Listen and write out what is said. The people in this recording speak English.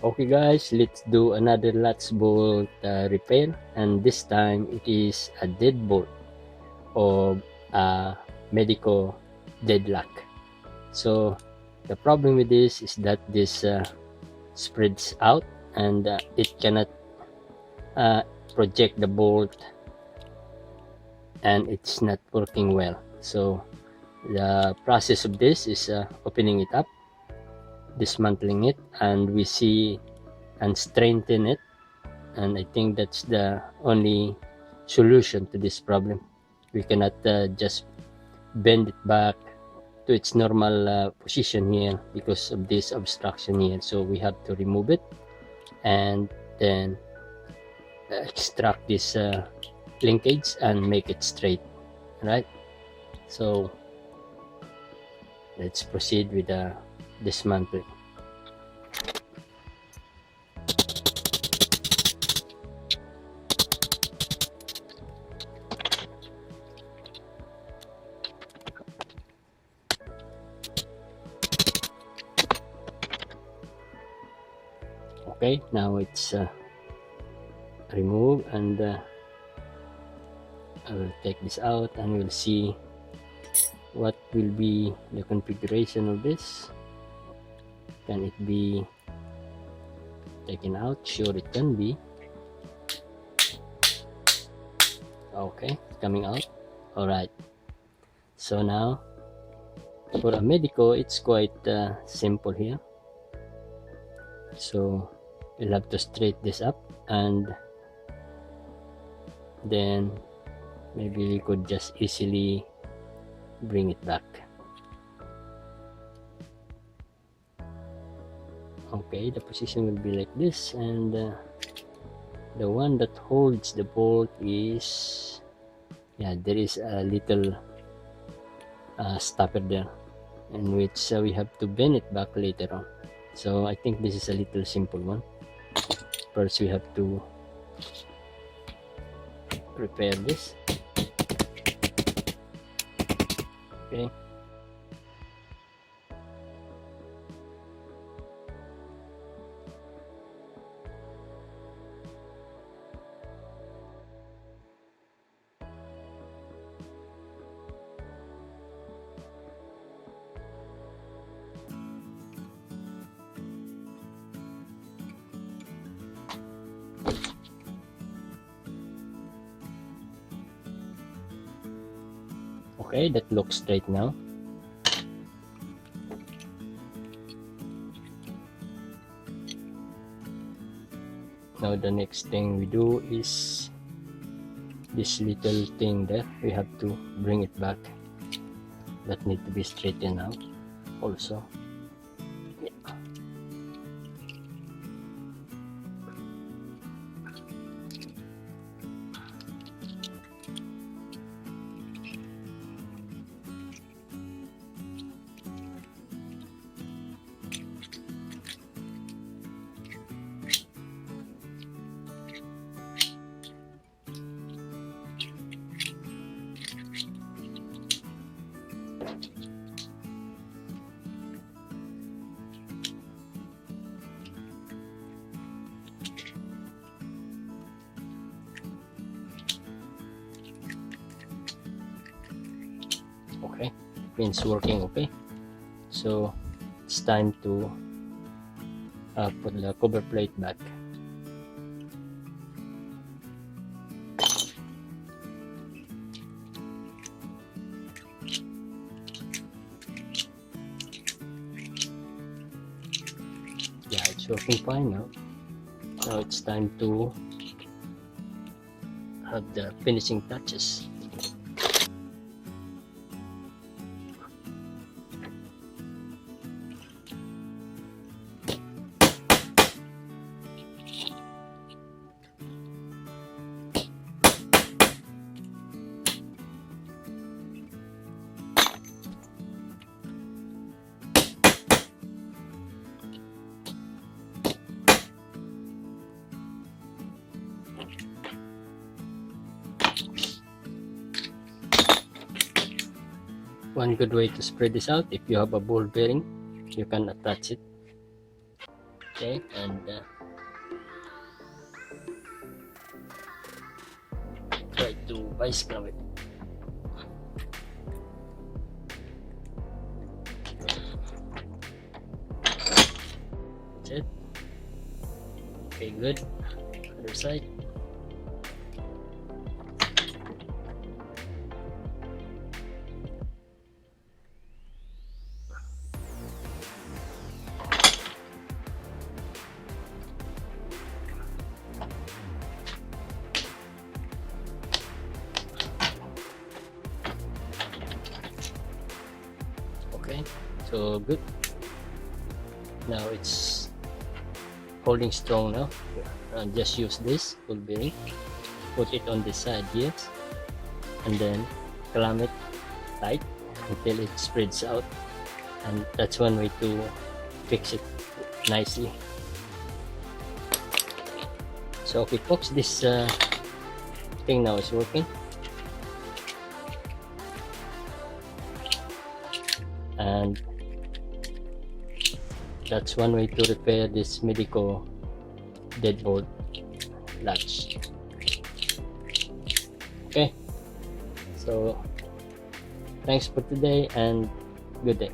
Okay guys, let's do another latch bolt repair, and this time it is a deadbolt of Medeco deadlock. So the problem with this is that this spreads out, and it cannot project the bolt, and it's not working well. So the process of this is opening it up, dismantling it, and we see and strengthen it, and I think that's the only solution to this problem. We cannot just bend it back to its normal position here because of this obstruction here, so we have to remove it and then extract this linkage and make it straight, right? So let's proceed with the dismantling. Okay, now it's removed, and I will take this out and we'll see what will be the configuration of this. Can it be taken out? Sure, it can be. Okay, it's coming out. All right, so now for a Medeco, it's quite simple here. So we'll have to straighten this up, and then maybe we could just easily bring it back. Okay, the position will be like this, and the one that holds the bolt is, yeah, there is a little stopper there, in which we have to bend it back later on. So I think this is a little simple one. First we have to repair this. Okay, okay, that looks straight now. Now the next thing we do is this little thing there, we have to bring it back. That need to be straightened out also. Yeah. Okay, pin's working okay, so it's time to put the cover plate back. Yeah, it's working fine now. Now it's time to have the finishing touches. One good way to spread this out, if you have a ball bearing, you can attach it. Okay, and try to vice grab it. That's it. Okay, good. Other side. Okay, so good. Now it's holding strong now. And just use this full bearing, put it on this side here, and then clamp it tight until it spreads out, and that's one way to fix it nicely. So okay folks, this thing now is working, and that's one way to repair this Medeco deadbolt latch. Okay, so thanks for today and good day.